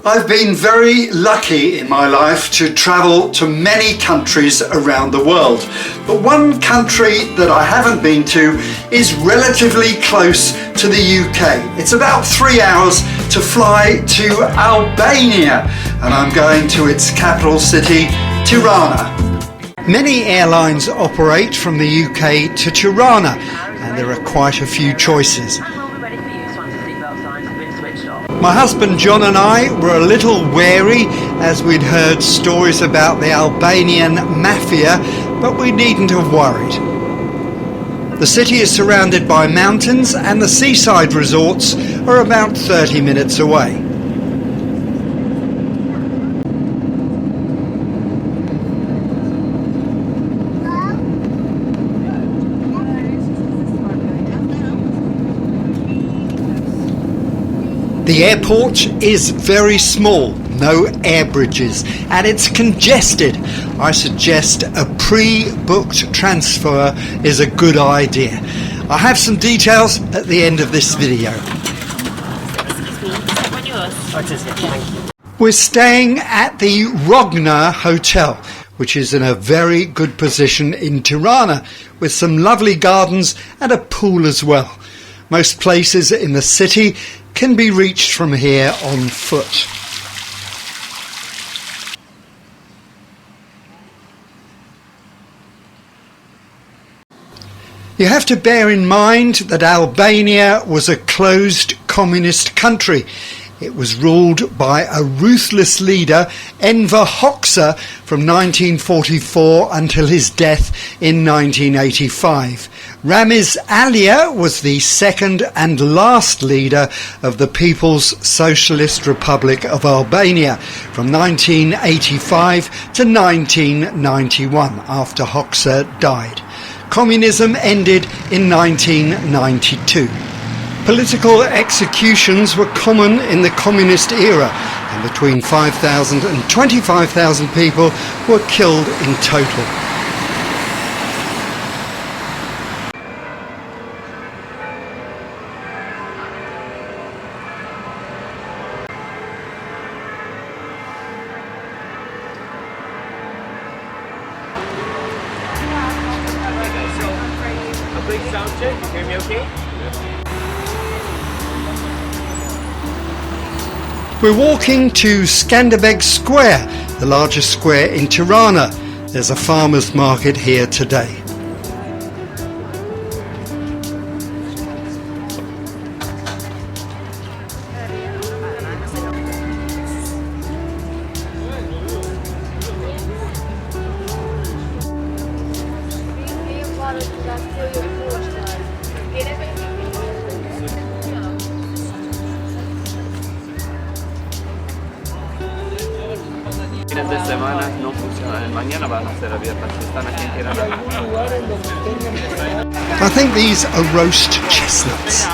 I've been very lucky in my life to travel to many countries around the world, but one country that I haven't been to is relatively close to the UK. It's about 3 hours to fly to Albania, and I'm going to its capital city, Tirana. Many airlines operate from the UK to Tirana, and there are quite a few choices. My husband John and I were a little wary as we'd heard stories about the Albanian mafia, but we needn't have worried. The city is surrounded by mountains and the seaside resorts are about 30 minutes away. The airport is very small, no air bridges, and it's congested. I suggest a pre-booked transfer is a good idea. I have some details at the end of this video. Excuse me, is that one yours? Oh, it is, yeah, thank you. We're staying at the Rogna Hotel, which is in a very good position in Tirana, with some lovely gardens and a pool as well. Most places in the city can be reached from here on foot. You have to bear in mind that Albania was a closed communist country. It was ruled by a ruthless leader, Enver Hoxha, from 1944 until his death in 1985. Ramiz Alia was the second and last leader of the People's Socialist Republic of Albania from 1985 to 1991, after Hoxha died. Communism ended in 1992. Political executions were common in the communist era, and between 5,000 and 25,000 people were killed in total. A big sound check, you hear me okay? We're walking to Scanderbeg Square, the largest square in Tirana. There's a farmer's market here today. Fines de semana no funciona, mañana van a ser abiertas, están aquí en Tirana. I think these are roast chestnuts.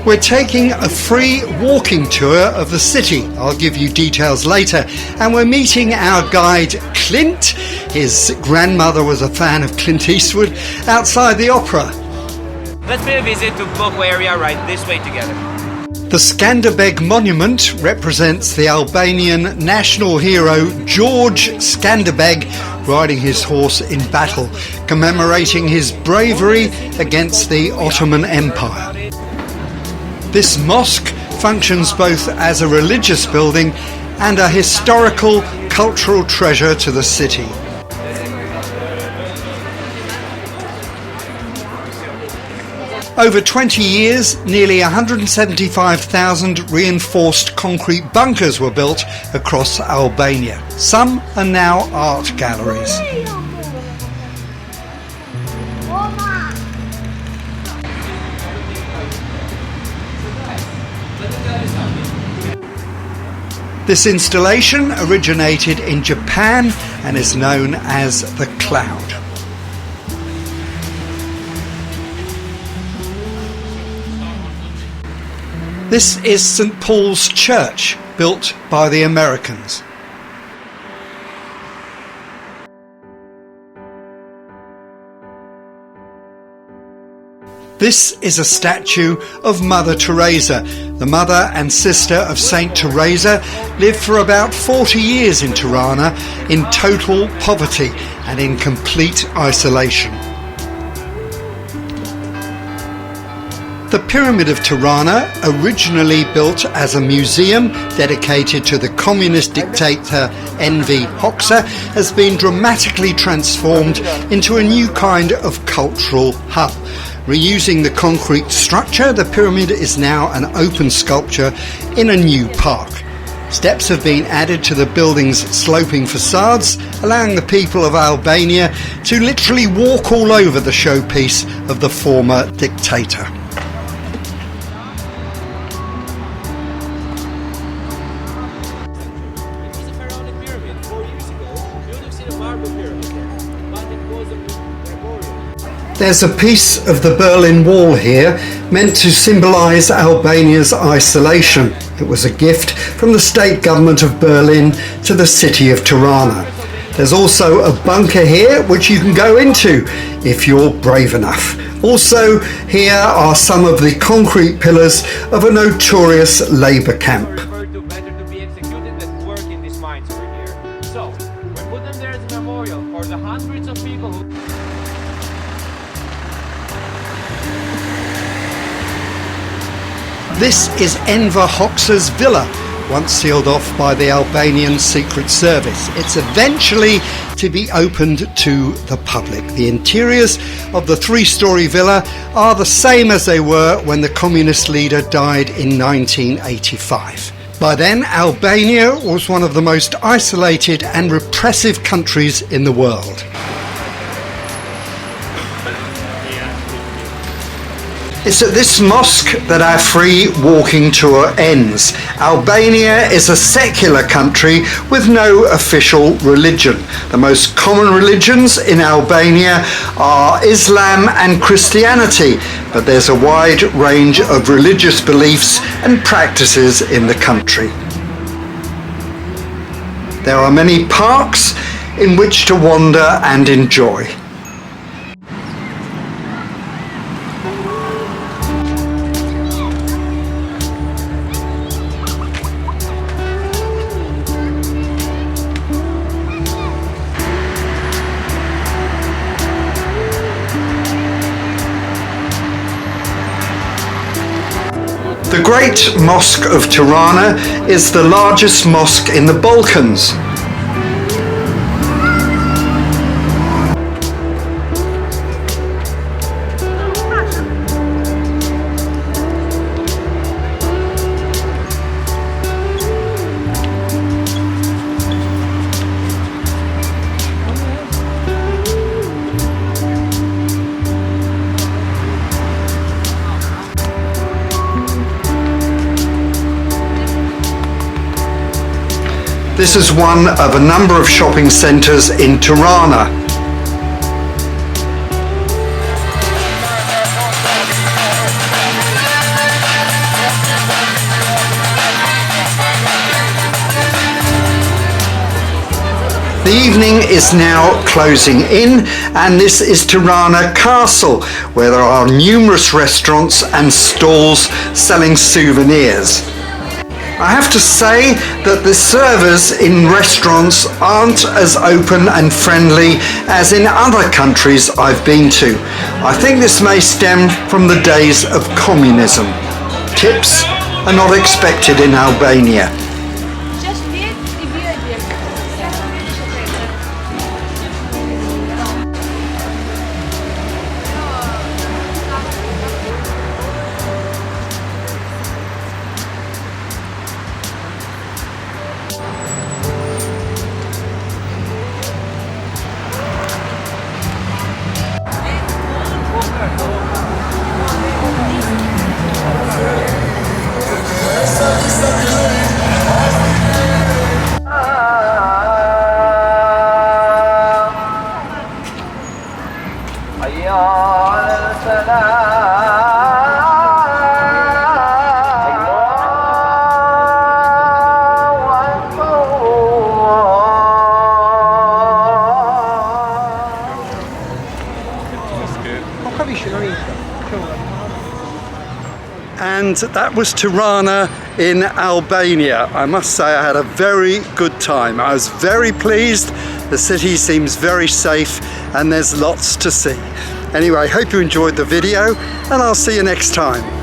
We're taking a free walking tour of the city. I'll give you details later. And we're meeting our guide Clint. His grandmother was a fan of Clint Eastwood, outside the opera. Let's pay a visit to Cull area right this way together. The Scanderbeg monument represents the Albanian national hero George Scanderbeg riding his horse in battle, commemorating his bravery against the Ottoman Empire. This mosque functions both as a religious building and a historical, cultural treasure to the city. Over 20 years, nearly 175,000 reinforced concrete bunkers were built across Albania. Some are now art galleries. This installation originated in Japan and is known as the Cloud. This is St. Paul's Church, built by the Americans. This is a statue of Mother Teresa. The mother and sister of Saint Teresa lived for about 40 years in Tirana in total poverty and in complete isolation. The Pyramid of Tirana, originally built as a museum dedicated to the communist dictator Enver Hoxha, has been dramatically transformed into a new kind of cultural hub. Reusing the concrete structure, the pyramid is now an open sculpture in a new park. Steps have been added to the building's sloping facades, allowing the people of Albania to literally walk all over the showpiece of the former dictator. There's a piece of the Berlin Wall here meant to symbolise Albania's isolation. It was a gift from the state government of Berlin to the city of Tirana. There's also a bunker here which you can go into if you're brave enough. Also, here are some of the concrete pillars of a notorious labour camp. This is Enver Hoxha's villa, once sealed off by the Albanian Secret Service. It's eventually to be opened to the public. The interiors of the three-storey villa are the same as they were when the communist leader died in 1985. By then, Albania was one of the most isolated and repressive countries in the world. It's at this mosque that our free walking tour ends. Albania is a secular country with no official religion. The most common religions in Albania are Islam and Christianity, but there's a wide range of religious beliefs and practices in the country. There are many parks in which to wander and enjoy. The Great Mosque of Tirana is the largest mosque in the Balkans. This is one of a number of shopping centres in Tirana. The evening is now closing in, and this is Tirana Castle, where there are numerous restaurants and stalls selling souvenirs. I have to say that the servers in restaurants aren't as open and friendly as in other countries I've been to. I think this may stem from the days of communism. Tips are not expected in Albania. and that was Tirana in Albania. I must say I had a very good time. I was very pleased. The city seems very safe and there's lots to see. Anyway, hope you enjoyed the video and I'll see you next time.